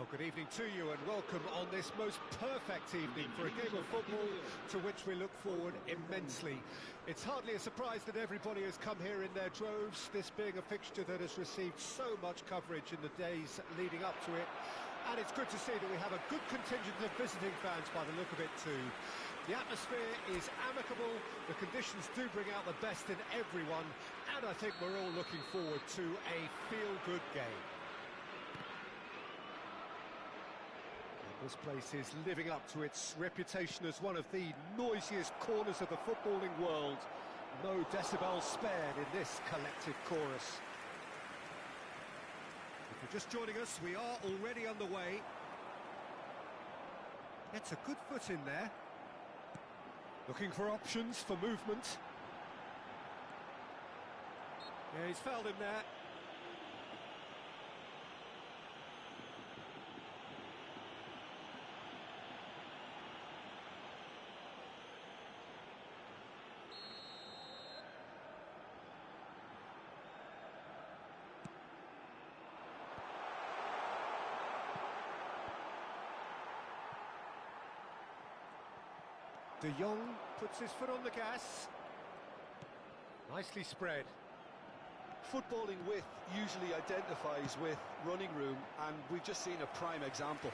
Well, good evening to you and welcome on this most perfect evening for a game of football to which we look forward immensely. It's hardly a surprise that everybody has come here in their droves, this being a fixture that has received so much coverage in the days leading up to it. And it's good to see that we have a good contingent of visiting fans by the look of it too. The atmosphere is amicable, the conditions do bring out the best in everyone, and I think we're all looking forward to a feel-good game. This place is living up to its reputation as one of the noisiest corners of the footballing world. No decibels spared in this collective chorus. If you're just joining us, we are already underway. Gets a good foot in there. Looking for options for movement. Yeah, he's fouled him there. De Jong puts his foot on the gas. Nicely spread. Footballing width usually identifies with running room, and we've just seen a prime example.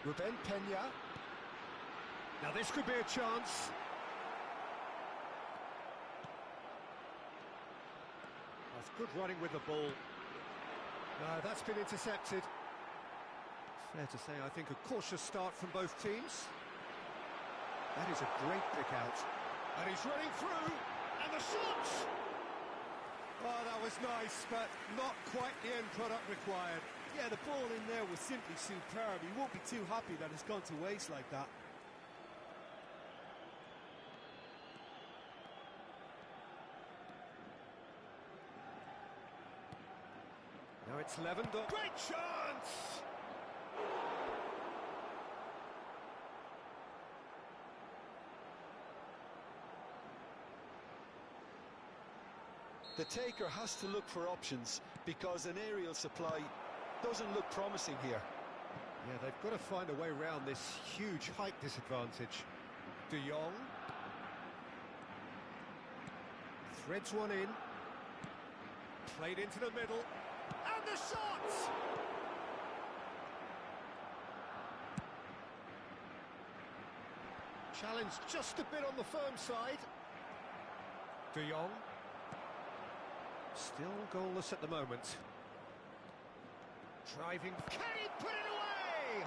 Ruben Peña. Now this could be a chance. That's good running with the ball. No, that's been intercepted. Fair to say, I think, a cautious start from both teams. That is a great pick out. And he's running through, and the shot! Oh, that was nice, but not quite the end product required. Yeah, the ball in there was simply superb. He won't be too happy that it's gone to waste like that. Now it's Lewandowski. Great chance! The taker has to look for options because an aerial supply doesn't look promising here. Yeah, they've got to find a way around this huge height disadvantage. De Jong threads one in, played into the middle, and the shot! Challenge just a bit on the firm side. De Jong still goalless at the moment. Driving, can he put it away?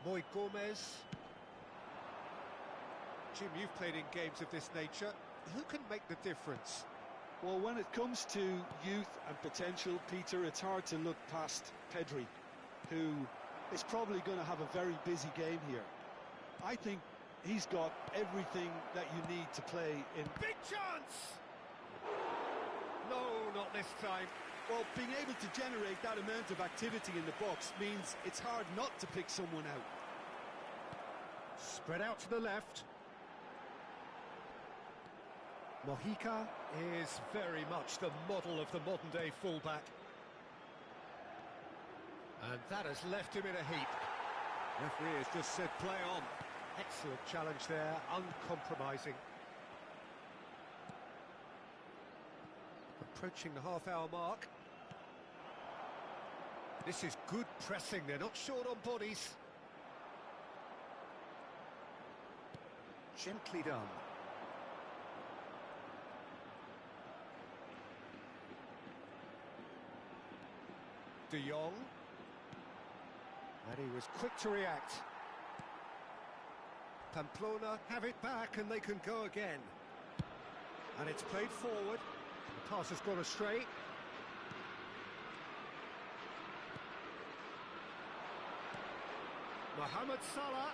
Moy Gomez. Jim, you've played in games of this nature. Who can make the difference? Well, when it comes to youth and potential, Peter, it's hard to look past Pedri, who is probably going to have a very busy game here. I think he's got everything that you need to play in... Big chance! No, not this time. Well, being able to generate that amount of activity in the box means it's hard not to pick someone out. Spread out to the left. Mojica is very much the model of the modern-day fullback. And that has left him in a heap. Referee has just said play on. Excellent challenge there, uncompromising. Approaching the half-hour mark. This is good pressing, they're not short on bodies. Gently done. De Jong. And he was quick to react. Pamplona have it back and they can go again. And it's played forward. The pass has gone astray. Mohamed Salah.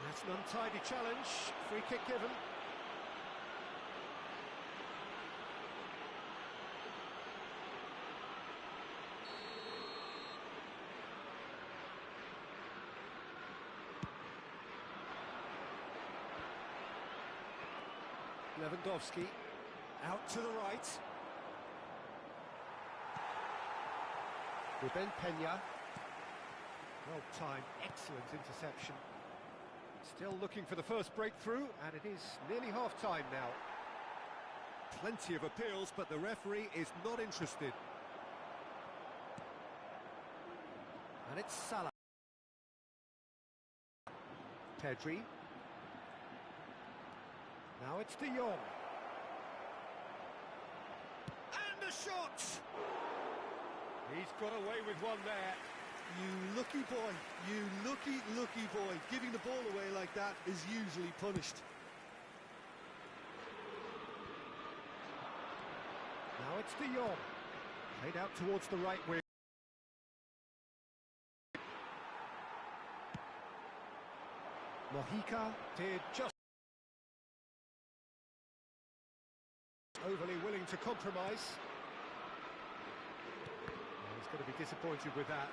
That's an untidy challenge. Free kick given. Lewandowski, out to the right. Ruben Peña. Well timed, excellent interception. Still looking for the first breakthrough, and it is nearly half-time now. Plenty of appeals, but the referee is not interested. And it's Salah. Pedri. Now it's De Jong. And the shot! He's got away with one there. You lucky boy, you lucky boy. Giving the ball away like that is usually punished. Now it's De Jong. Played out towards the right wing. Mojica did just overly willing to compromise. Well, he's going to be disappointed with that.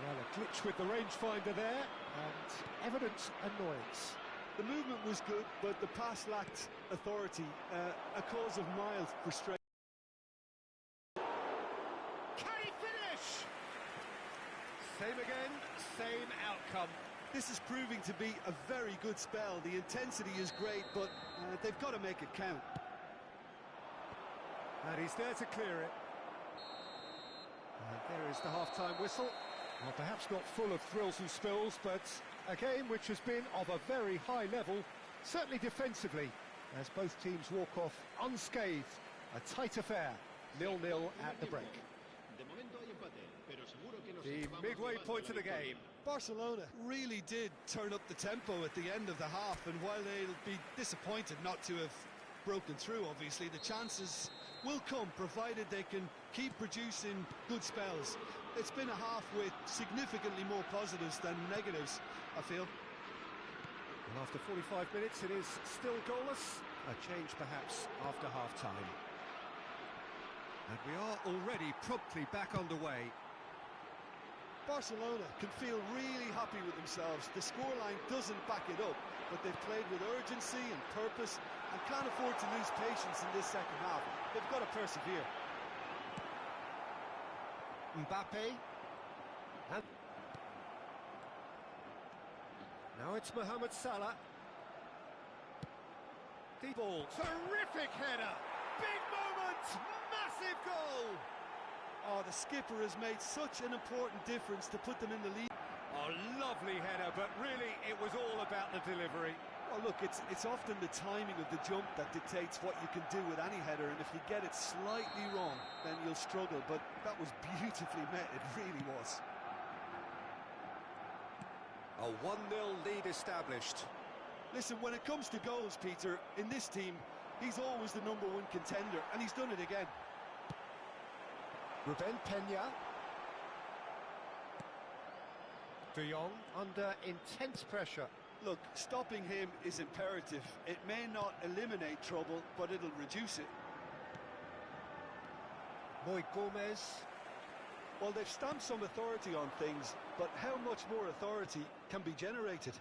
Well, a glitch with the rangefinder there, and evident annoyance. The movement was good, but the pass lacked authority, a cause of mild frustration. Can he finish? Same again, same outcome. This is proving to be a very good spell. The intensity is great, but they've got to make it count. And he's there to clear it. And there is the half-time whistle. Well, perhaps not full of thrills and spills, but a game which has been of a very high level, certainly defensively, as both teams walk off unscathed. A tight affair, 0-0 at the break. The midway point of the game. Barcelona really did turn up the tempo at the end of the half, and while they'll be disappointed not to have broken through, obviously, the chances will come, provided they can keep producing good spells. It's been a half with significantly more positives than negatives, I feel. And after 45 minutes, it is still goalless. A change, perhaps, after half-time. And we are already promptly back underway. Barcelona can feel really happy with themselves. The scoreline doesn't back it up, but they've played with urgency and purpose and can't afford to lose patience in this second half. They've got to persevere. Mbappe. And now it's Mohamed Salah. Deep ball. Terrific header. Big moment. Massive goal. Oh, the skipper has made such an important difference to put them in the lead. Oh, lovely header, but really it was all about the delivery. Well, look, it's often the timing of the jump that dictates what you can do with any header, and if you get it slightly wrong, then you'll struggle. But that was beautifully met, it really was. A 1-0 lead established. Listen, when it comes to goals, Peter, in this team, he's always the #1 contender, and he's done it again. Ruben Peña. De Jong under intense pressure. Look, stopping him is imperative. It may not eliminate trouble, but it'll reduce it. Moy Gomez. Well, they've stamped some authority on things, but how much more authority can be generated?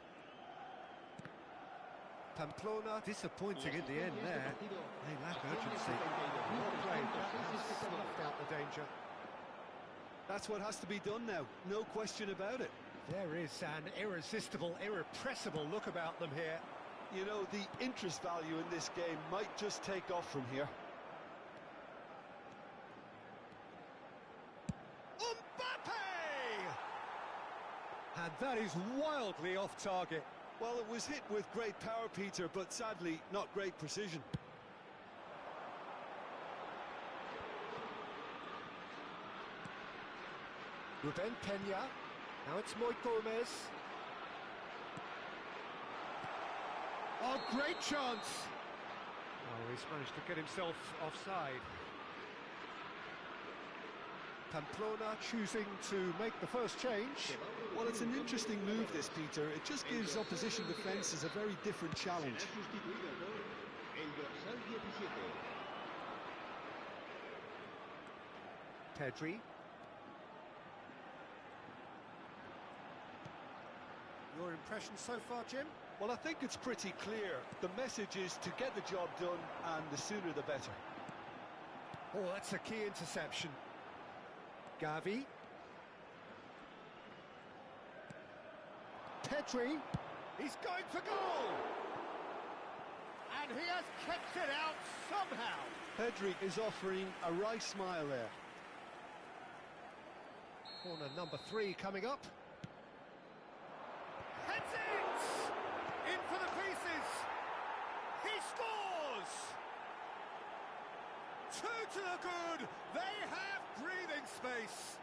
Pamplona disappointing in the end there. They lack urgency. Well played, that has snuffed out the danger. That's what has to be done now, no question about it. There is an irresistible, irrepressible look about them here. You know, the interest value in this game might just take off from here. Mbappe! And that is wildly off target. Well, it was hit with great power, Peter, but sadly, not great precision. Ruben Peña. Now it's Moy Gomez. Oh, great chance! Oh, he's managed to get himself offside. Pamplona choosing to make the first change. Well, it's an interesting move, this, Peter. It just gives opposition defences a very different challenge. Pedri. Your impression so far, Jim? Well, I think it's pretty clear. The message is to get the job done, and the sooner the better. Oh, that's a key interception. Gavi. Pedri. He's going for goal. And he has kept it out somehow. Pedri is offering a wry smile there. Corner number 3 coming up. Heads it! In for the pieces. He scores! 2 to the good. They have breathing space.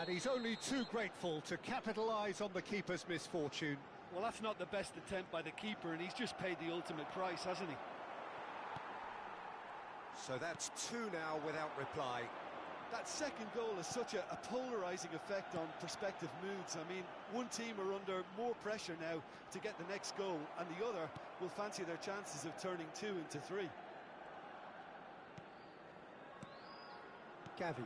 And he's only too grateful to capitalise on the keeper's misfortune. Well, that's not the best attempt by the keeper, and he's just paid the ultimate price, hasn't he? So that's 2 now without reply. That second goal has such a polarising effect on prospective moods. I mean, one team are under more pressure now to get the next goal, and the other will fancy their chances of turning 2 into 3. Gavi.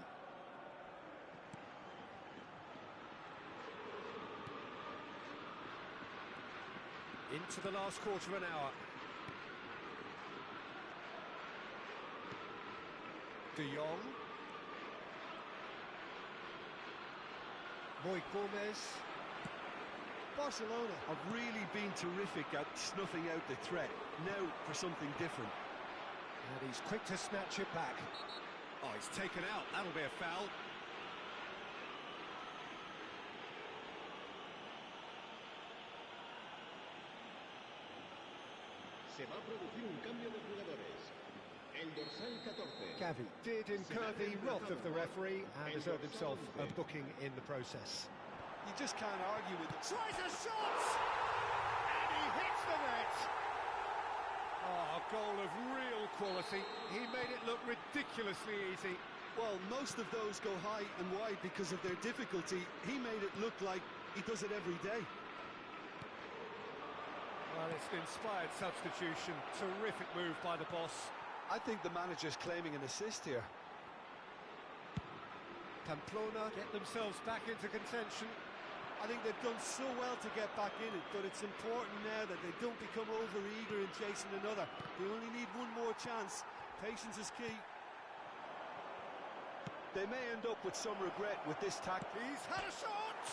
Into the last quarter of an hour. De Jong. Boy Gomez. Barcelona have really been terrific at snuffing out the threat. Now for something different. And he's quick to snatch it back. Oh, he's taken out. That'll be a foul. Se va a producir un cambio de jugadores. El dorsal 14. Gavi did incur the wrath of the referee and has earned himself a booking in the process. You just can't argue with it. Tries a shot! And he hits the net! Oh, a goal of real quality. He made it look ridiculously easy. Well, most of those go high and wide because of their difficulty. He made it look like he does it every day. Well, it's an inspired substitution. Terrific move by the boss. I think the manager's claiming an assist here. Pamplona get themselves back into contention. I think they've done so well to get back in it, but it's important now that they don't become over-eager in chasing another. They only need one more chance. Patience is key. They may end up with some regret with this tackle. He's had a shot!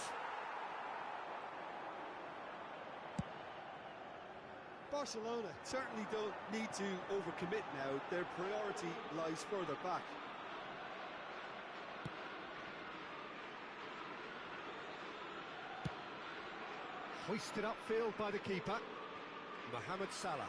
Barcelona certainly don't need to overcommit now. Their priority lies further back. Hoisted upfield by the keeper, Mohamed Salah.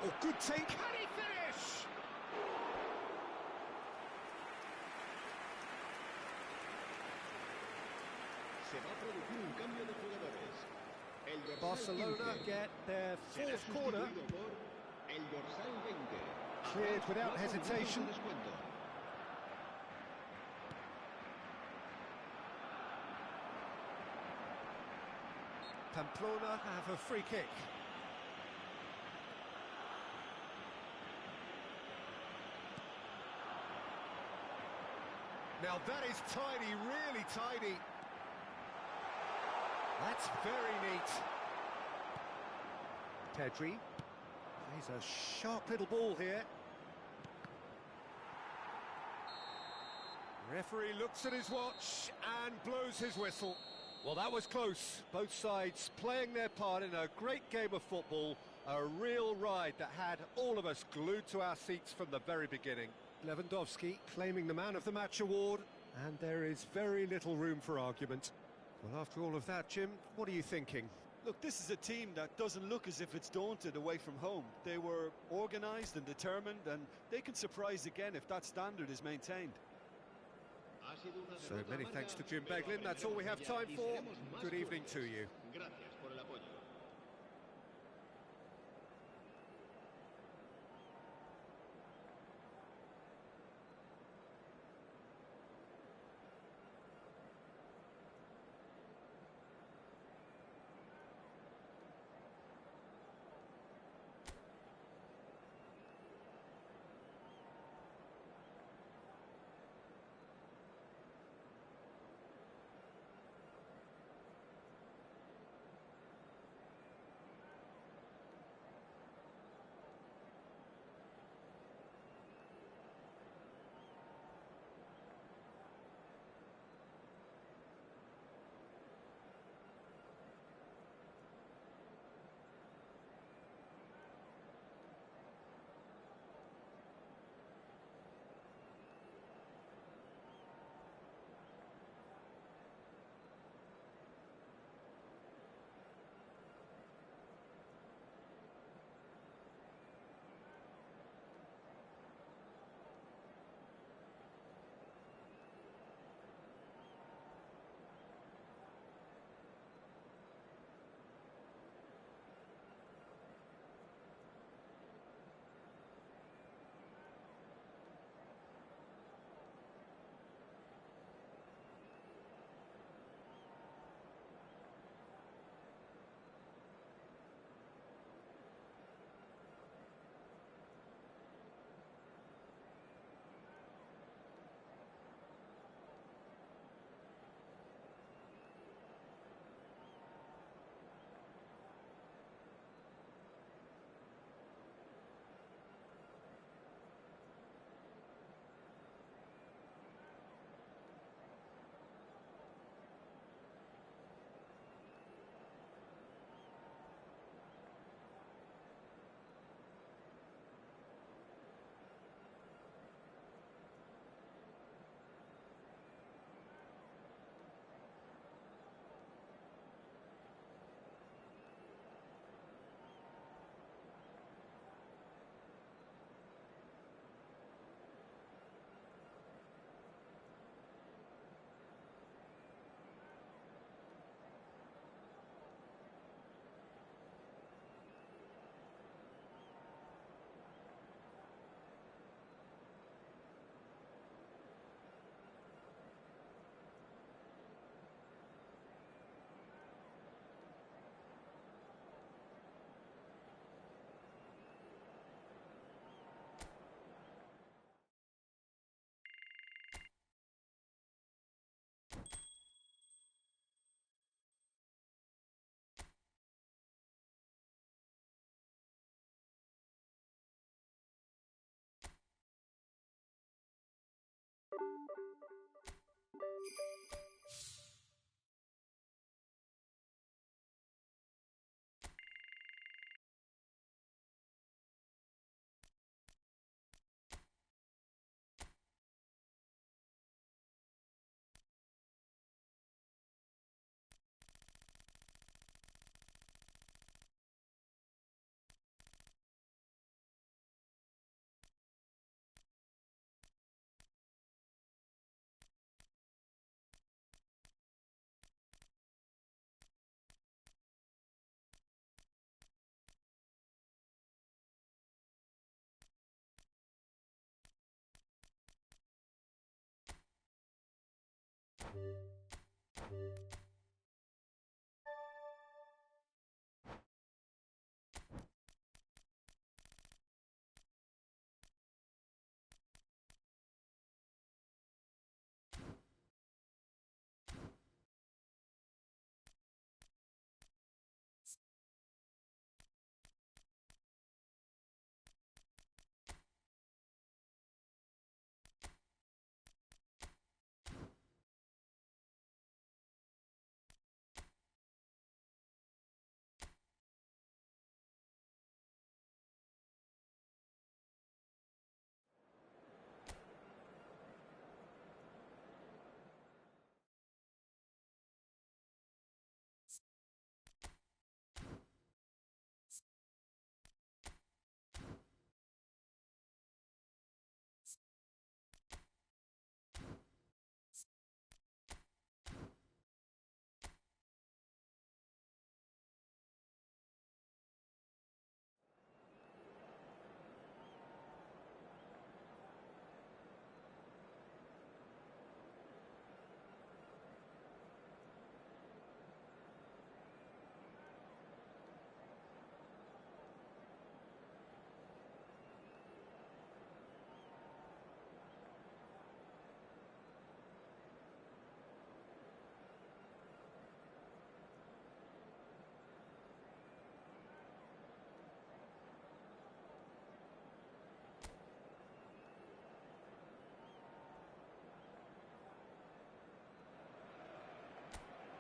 Oh, good take. Can he finish? Se va a producir un cambio de jugadores. El dorsal Barcelona 15 get their será fourth corner sustituido por el dorsal 20. cleared without Habrá 4 minutos de hesitation. descuento. Pamplona have a free kick. Now that is tidy, really tidy. That's very neat. Pedri. He's a sharp little ball here. Referee looks at his watch and blows his whistle. Well, that was close. Both sides playing their part in a great game of football. A real ride that had all of us glued to our seats from the very beginning. Lewandowski claiming the Man of the Match award, and there is very little room for argument. Well, after all of that, Jim, what are you thinking? Look, this is a team that doesn't look as if it's daunted away from home. They were organised and determined, and they can surprise again if that standard is maintained. So many thanks to Jim Beglin. That's all we have time for. Good evening to you. Gracias por el apoyo.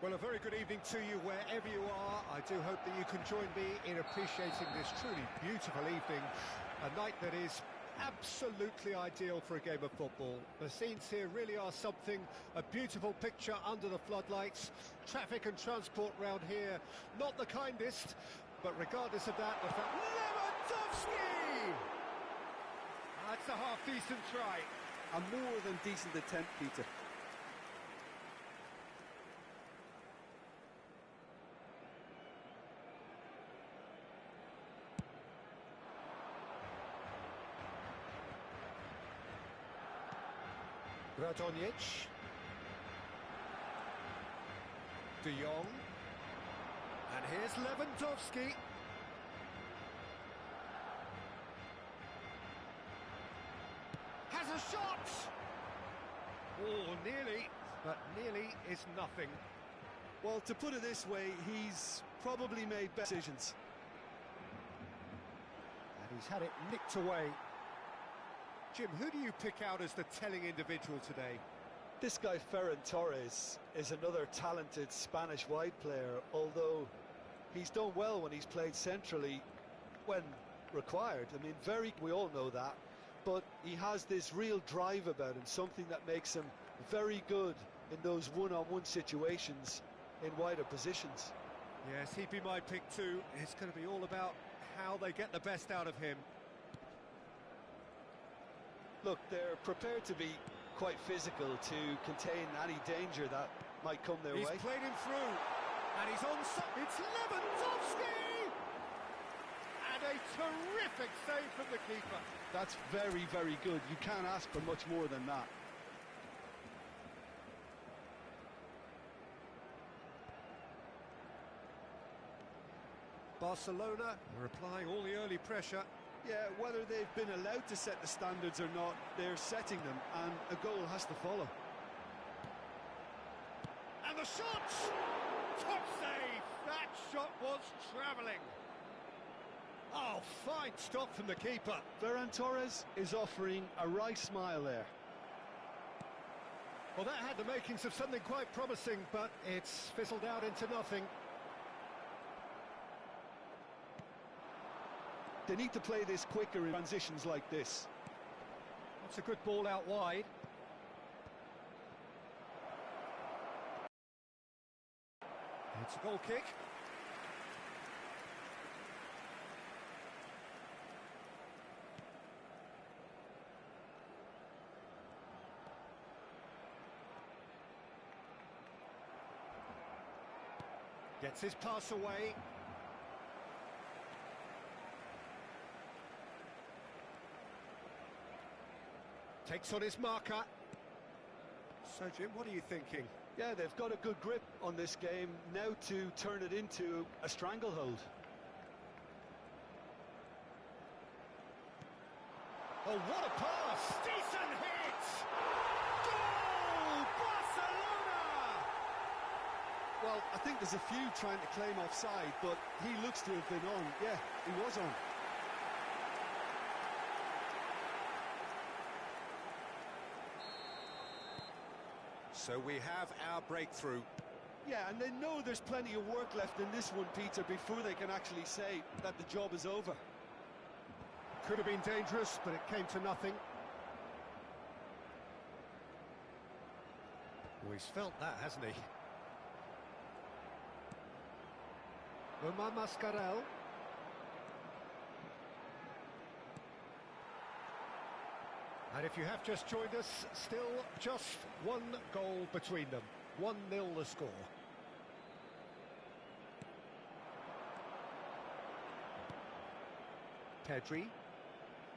Well, a very good evening to you wherever you are. I do hope that you can join me in appreciating this truly beautiful evening, a night that is absolutely ideal for a game of football. The scenes here really are something, a beautiful picture under the floodlights. Traffic and transport round here, not the kindest, but regardless of that, the fact... Lewandowski! That's a half-decent try. A more than decent attempt, Peter. Radonjic, De Jong, and here's Lewandowski. Has a shot! Oh, nearly, but nearly is nothing. Well, to put it this way, he's probably made better decisions. And he's had it nicked away. Jim, who do you pick out as the telling individual today? This guy Ferran Torres is another talented Spanish wide player, although he's done well when he's played centrally when required. I mean, we all know that, but he has this real drive about him, something that makes him very good in those one-on-one situations in wider positions. Yes, he'd be my pick too. It's going to be all about how they get the best out of him. Look, they're prepared to be quite physical to contain any danger that might come their way. He's played him through, and he's on... It's Lewandowski! And a terrific save from the keeper. That's very, very good. You can't ask for much more than that. Barcelona are applying all the early pressure. Yeah, whether they've been allowed to set the standards or not, they're setting them, and a goal has to follow. And the shot! Top save! That shot was travelling. Oh, fine stop from the keeper. Ferran Torres is offering a wry smile there. Well, that had the makings of something quite promising, but it's fizzled out into nothing. They need to play this quicker in transitions like this. That's a good ball out wide. It's a goal kick. Gets his pass away. Takes on his marker. So, Jim, what are you thinking? Yeah, they've got a good grip on this game, now to turn it into a stranglehold. Oh, what a pass! Decent hit! Goal! Barcelona! Well, I think there's a few trying to claim offside, but he looks to have been on. Yeah, he was on. So we have our breakthrough. Yeah, and they know there's plenty of work left in this one, Peter, before they can actually say that the job is over. Could have been dangerous, but it came to nothing. Well, he's felt that, hasn't he? Omar Mascarell. And if you have just joined us, still just one goal between them. 1-0 the score. Pedri.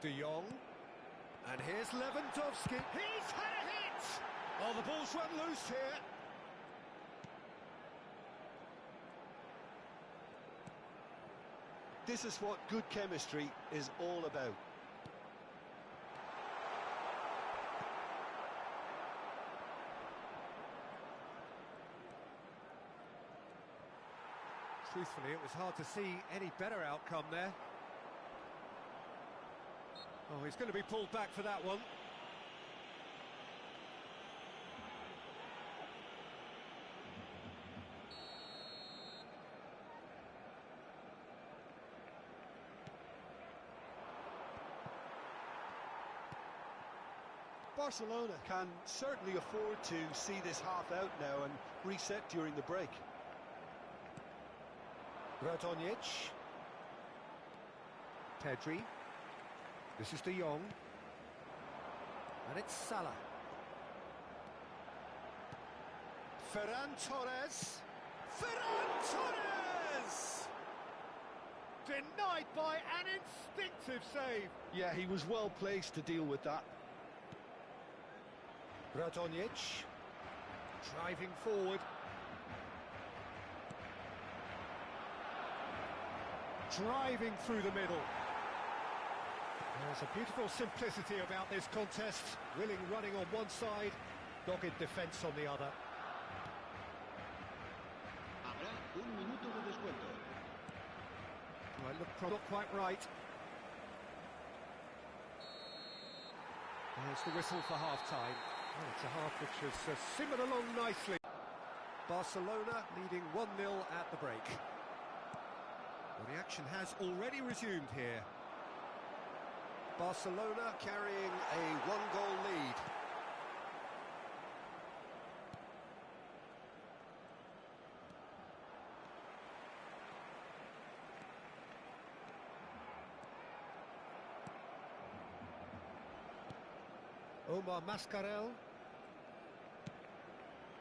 De Jong. And here's Lewandowski. He's had a hit! Oh, the ball's run loose here. This is what good chemistry is all about. Truthfully, it was hard to see any better outcome there. Oh, he's going to be pulled back for that one. Barcelona can certainly afford to see this half out now and reset during the break. Radonjic. Pedri. This is De Jong. And it's Salah. Ferran Torres. Ferran Torres! Denied by an instinctive save. Yeah, he was well placed to deal with that. Radonjic. Driving forward. Driving through the middle. There's a beautiful simplicity about this contest. Willing running on one side, dogged defence on the other. Habrá un minuto de descuento. Well, it looked not quite right. There's the whistle for half-time. Oh, it's a half which has simmered along nicely. Barcelona leading 1-0 at the break. Well, the action has already resumed here. Barcelona carrying a one-goal lead. Omar Mascarell.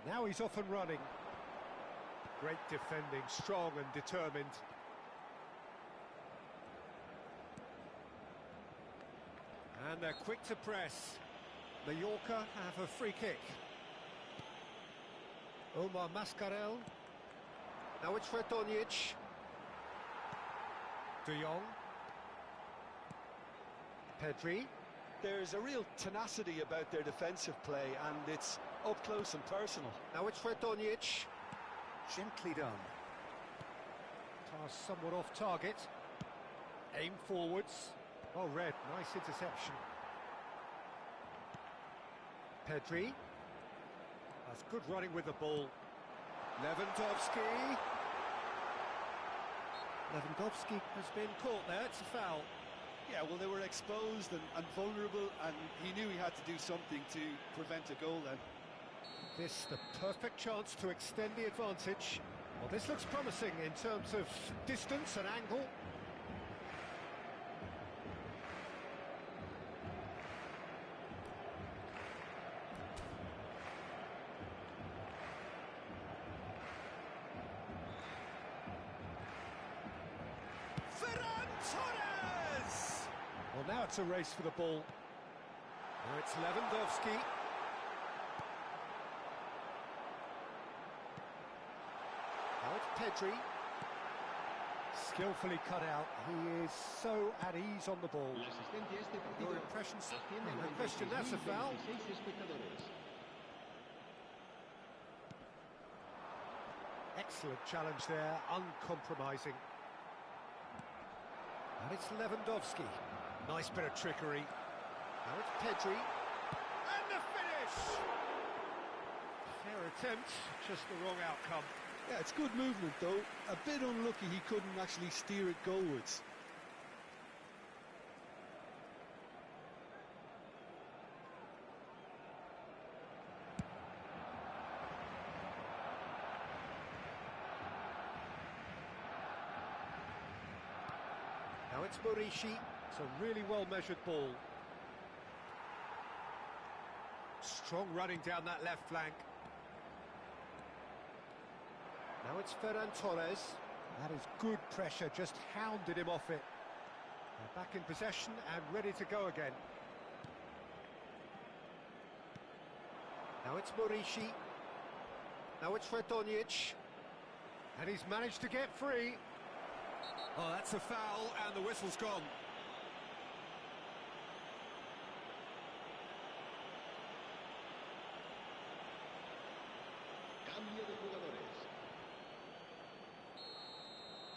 Now he's off and running. Great defending, strong and determined. And they're quick to press. Mallorca have a free kick. Omar Mascarell. Now it's Radonjic. De Jong. Pedri. There's a real tenacity about their defensive play, and it's up close and personal. Now it's Radonjic. Gently done. Pass somewhat off target. Aim forwards. Oh, Red, nice interception. Pedri. That's good running with the ball. Lewandowski. Lewandowski has been caught there, it's a foul. Yeah, well, they were exposed and vulnerable, and he knew he had to do something to prevent a goal then. This the perfect chance to extend the advantage. Well, this looks promising in terms of distance and angle. Well, now it's a race for the ball. Now it's Lewandowski. Now it's Pedri. Skillfully cut out. He is so at ease on the ball. Your impressions? No question, that's a foul. Excellent challenge there, uncompromising. And it's Lewandowski. Nice bit of trickery. Now it's Pedri. And the finish! Fair attempt, just the wrong outcome. Yeah, it's good movement though. A bit unlucky he couldn't actually steer it goalwards. Now it's Murishi. It's a really well-measured ball. Strong running down that left flank. Now it's Ferran Torres. That is good pressure, just hounded him off it. They're back in possession and ready to go again. Now it's Murishi. Now it's Radonjic. And he's managed to get free. Oh, that's a foul, and the whistle's gone.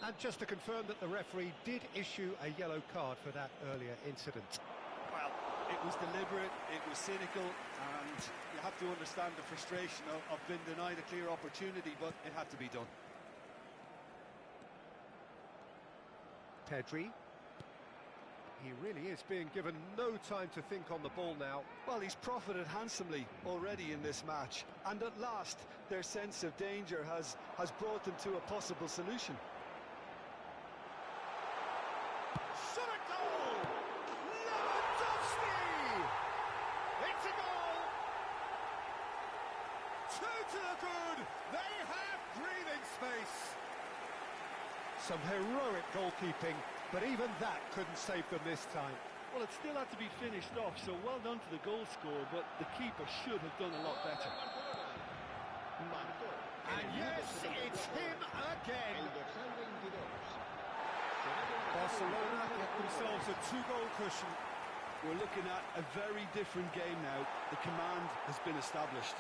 And just to confirm that the referee did issue a yellow card for that earlier incident. Well, it was deliberate, it was cynical, and you have to understand the frustration of being denied a clear opportunity, but it had to be done. Pedri. He really is being given no time to think on the ball now. Well, he's profited handsomely already in this match, and at last their sense of danger has brought them to a possible solution. Shot a goal! Lewandowski! It's a goal! Two to the good! They have breathing space! Some heroic goalkeeping, but even that couldn't save them this time. Well, it still had to be finished off, so well done to the goal scorer, but the keeper should have done a lot better. And yes, it's him again! Barcelona get themselves a two-goal cushion. We're looking at a very different game now. The command has been established.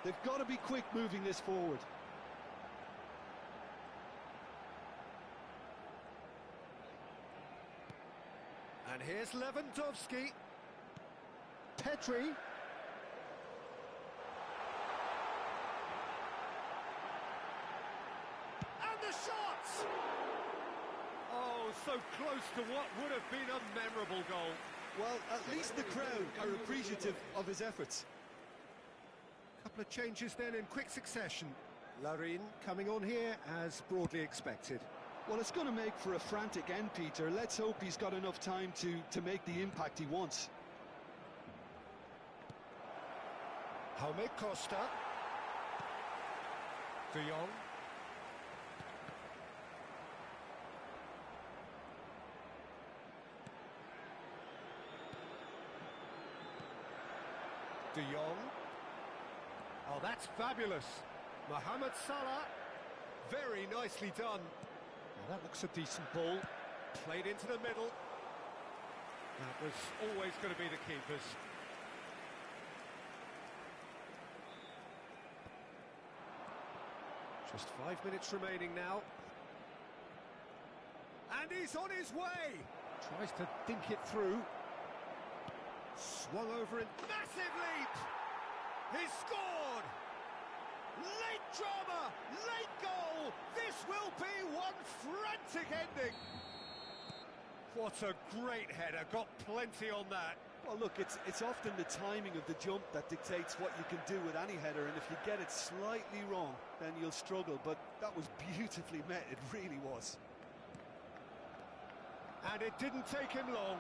They've got to be quick moving this forward. And here's Lewandowski. Pedri. And the shots! Oh, so close to what would have been a memorable goal. Well, at least the crowd are appreciative of his efforts. Couple of changes then in quick succession. Larin coming on here as broadly expected. Well, it's going to make for a frantic end, Peter. Let's hope he's got enough time to make the impact he wants. Jaume Costa. De Jong. De Jong. Oh, that's fabulous. Mohamed Salah. Very nicely done. Now that looks a decent ball. Played into the middle. That was always going to be the keeper's. Just 5 minutes remaining now. And he's on his way. Tries to dink it through. Swung over in massive leap. He's scored. Late drama, late goal. This will be one frantic ending. What a great header, got plenty on that. Well, look, it's often the timing of the jump that dictates what you can do with any header, and if you get it slightly wrong, then you'll struggle. But that was beautifully met, it really was. And it didn't take him long.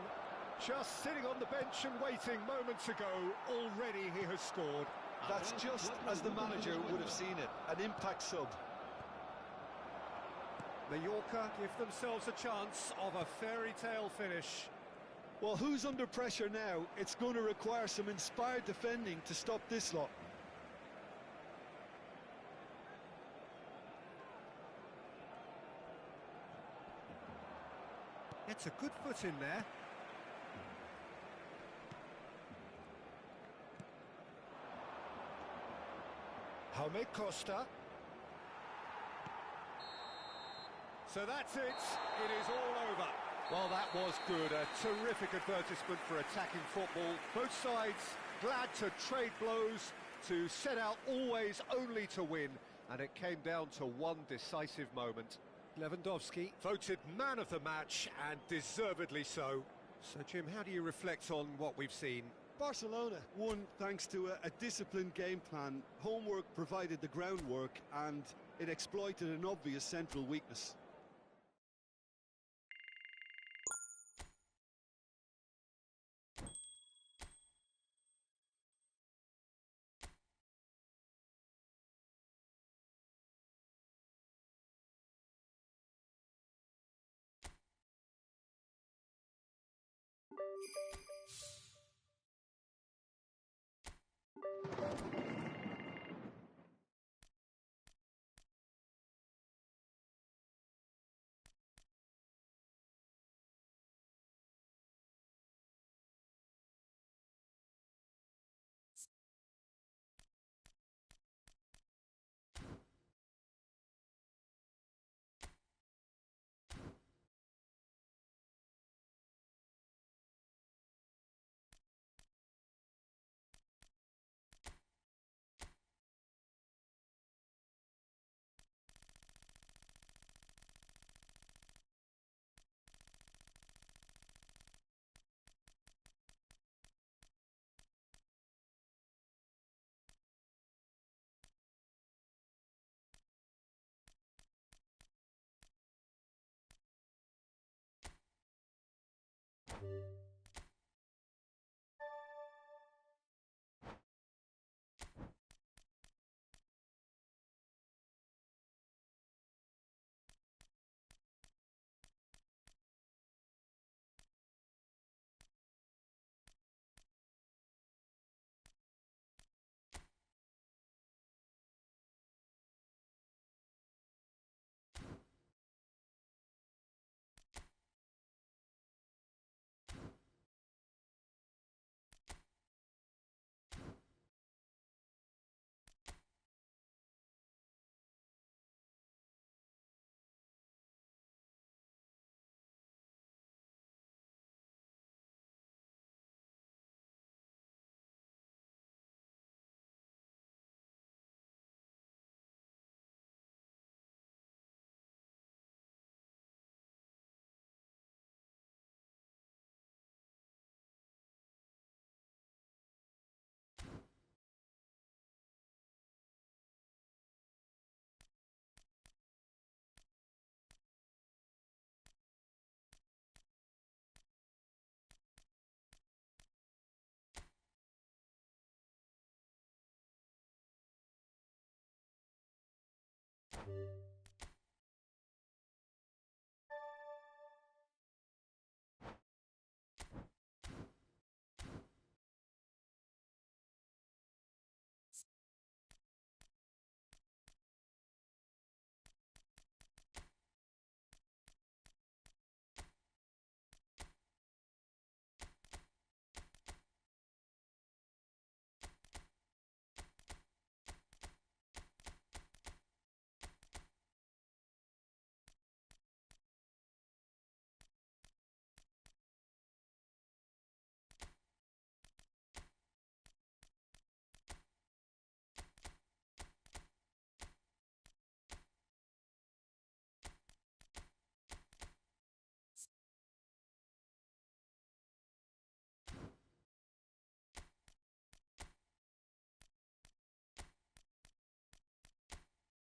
Just sitting on the bench and waiting moments ago, already he has scored. That's just as the manager would have seen it, an impact sub. Mallorca give themselves a chance of a fairy tale finish. Well, who's under pressure now? It's going to require some inspired defending to stop this lot. It's a good foot in there. Jaume Costa. So that's it. It is all over. Well, that was good. A terrific advertisement for attacking football. Both sides glad to trade blows, to set out always only to win. And it came down to one decisive moment. Lewandowski voted man of the match, and deservedly so. So, Jim, how do you reflect on what we've seen? Barcelona won thanks to a disciplined game plan. Homework provided the groundwork, and it exploited an obvious central weakness.